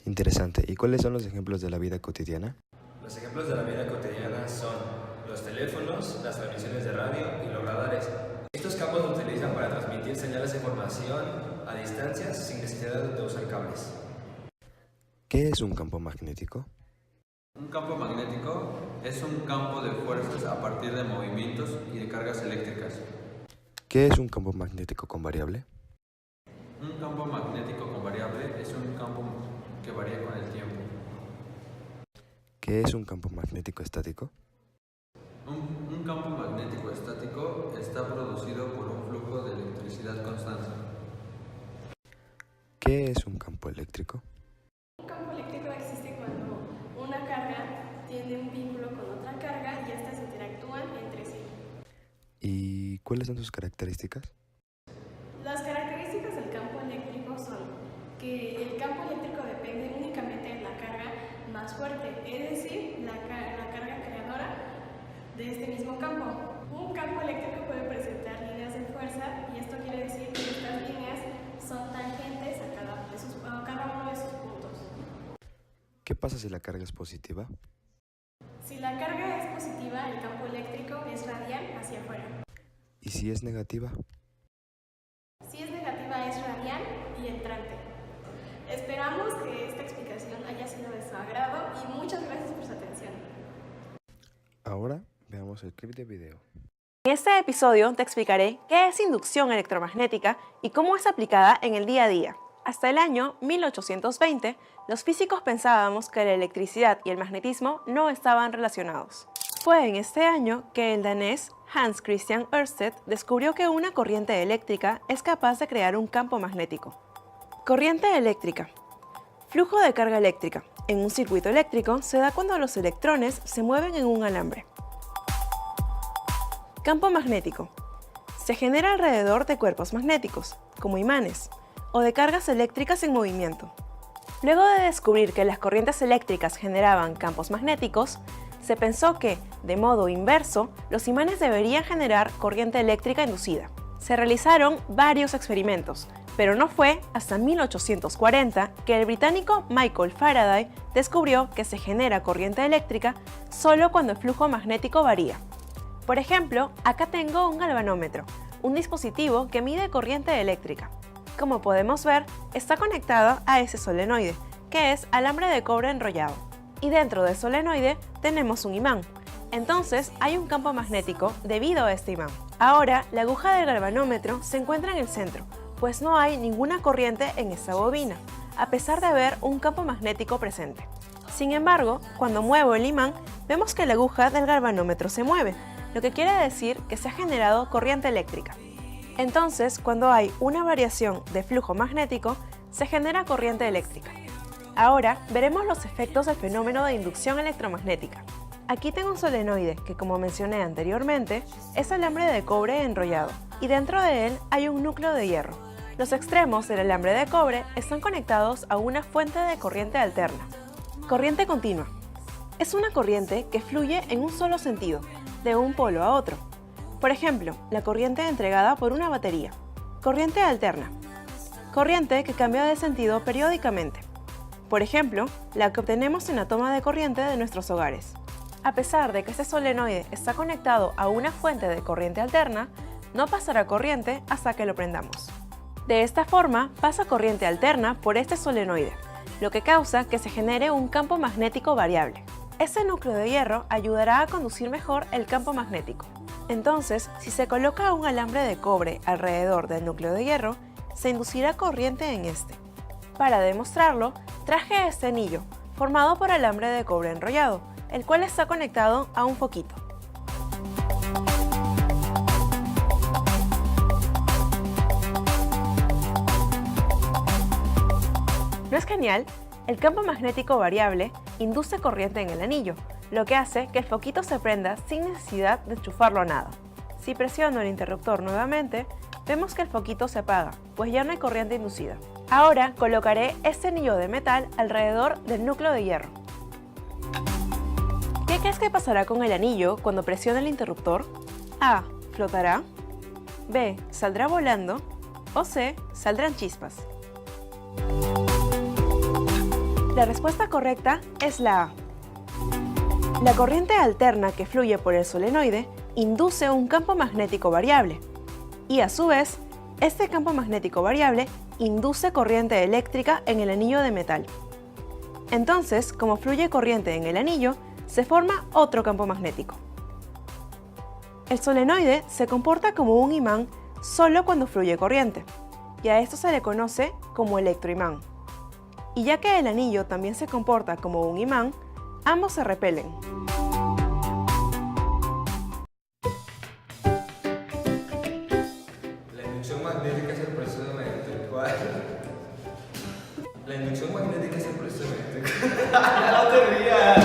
Interesante. ¿Y cuáles son los ejemplos de la vida cotidiana? Los ejemplos de la vida cotidiana son los teléfonos, las transmisiones de radio y los radares. Estos campos se utilizan para transmitir señales de información a distancias sin necesidad de usar cables. ¿Qué es un campo magnético? Un campo magnético es un campo de fuerzas a partir de movimientos y de cargas eléctricas. ¿Qué es un campo magnético con variable? Un campo magnético con variable es un campo que varía con el tiempo. ¿Qué es un campo magnético estático? Un campo magnético estático está producido por un flujo de electricidad constante. ¿Qué es un campo eléctrico? Un campo eléctrico existe cuando una carga tiene un vínculo con otra carga y estas interactúan entre sí. ¿Y cuáles son sus características? Las características del campo eléctrico son que el campo eléctrico depende únicamente de la carga más fuerte, es decir, la carga creadora de este mismo campo. Un campo eléctrico puede presentar líneas de fuerza y esto quiere decir que estas líneas son tangentes a cada uno de sus puntos. ¿Qué pasa si la carga es positiva? Si la carga es positiva, el campo eléctrico es radial hacia afuera. ¿Y si es negativa? Si es negativa, es radial y entrante. Esperamos que esta explicación haya sido de su agrado y muchas gracias por su atención. Ahora veamos el clip de video. En este episodio te explicaré qué es inducción electromagnética y cómo es aplicada en el día a día. Hasta el año 1820, los físicos pensábamos que la electricidad y el magnetismo no estaban relacionados. Fue en este año que el danés Hans Christian Ørsted descubrió que una corriente eléctrica es capaz de crear un campo magnético. Corriente eléctrica. Flujo de carga eléctrica. En un circuito eléctrico se da cuando los electrones se mueven en un alambre. Campo magnético. Se genera alrededor de cuerpos magnéticos, como imanes, o de cargas eléctricas en movimiento. Luego de descubrir que las corrientes eléctricas generaban campos magnéticos, se pensó que, de modo inverso, los imanes deberían generar corriente eléctrica inducida. Se realizaron varios experimentos, pero no fue hasta 1840 que el británico Michael Faraday descubrió que se genera corriente eléctrica solo cuando el flujo magnético varía. Por ejemplo, acá tengo un galvanómetro, un dispositivo que mide corriente eléctrica. Como podemos ver, está conectado a ese solenoide, que es alambre de cobre enrollado. Y dentro del solenoide tenemos un imán. Entonces hay un campo magnético debido a este imán. Ahora, la aguja del galvanómetro se encuentra en el centro, pues no hay ninguna corriente en esta bobina, a pesar de haber un campo magnético presente. Sin embargo, cuando muevo el imán, vemos que la aguja del galvanómetro se mueve, lo que quiere decir que se ha generado corriente eléctrica. Entonces, cuando hay una variación de flujo magnético, se genera corriente eléctrica. Ahora veremos los efectos del fenómeno de inducción electromagnética. Aquí tengo un solenoide que, como mencioné anteriormente, es alambre de cobre enrollado y dentro de él hay un núcleo de hierro. Los extremos del alambre de cobre están conectados a una fuente de corriente alterna. Corriente continua. Es una corriente que fluye en un solo sentido, de un polo a otro. Por ejemplo, la corriente entregada por una batería. Corriente alterna. Corriente que cambia de sentido periódicamente. Por ejemplo, la que obtenemos en la toma de corriente de nuestros hogares. A pesar de que este solenoide está conectado a una fuente de corriente alterna, no pasará corriente hasta que lo prendamos. De esta forma, pasa corriente alterna por este solenoide, lo que causa que se genere un campo magnético variable. Este núcleo de hierro ayudará a conducir mejor el campo magnético. Entonces, si se coloca un alambre de cobre alrededor del núcleo de hierro, se inducirá corriente en este. Para demostrarlo, traje este anillo, formado por alambre de cobre enrollado, el cual está conectado a un foquito. ¿No es genial? El campo magnético variable induce corriente en el anillo, lo que hace que el foquito se prenda sin necesidad de enchufarlo a nada. Si presiono el interruptor nuevamente, vemos que el foquito se apaga, pues ya no hay corriente inducida. Ahora colocaré este anillo de metal alrededor del núcleo de hierro. ¿Qué crees que pasará con el anillo cuando presione el interruptor? A. Flotará. B. Saldrá volando. O C. Saldrán chispas. La respuesta correcta es la A. La corriente alterna que fluye por el solenoide induce un campo magnético variable y a su vez, este campo magnético variable induce corriente eléctrica en el anillo de metal. Entonces, como fluye corriente en el anillo, se forma otro campo magnético. El solenoide se comporta como un imán solo cuando fluye corriente, y a esto se le conoce como electroimán. Y ya que el anillo también se comporta como un imán, ambos se repelen. La inducción magnética es el proceso mediante el cual... La inducción magnética es el proceso mediante el cual... ¡No te rías!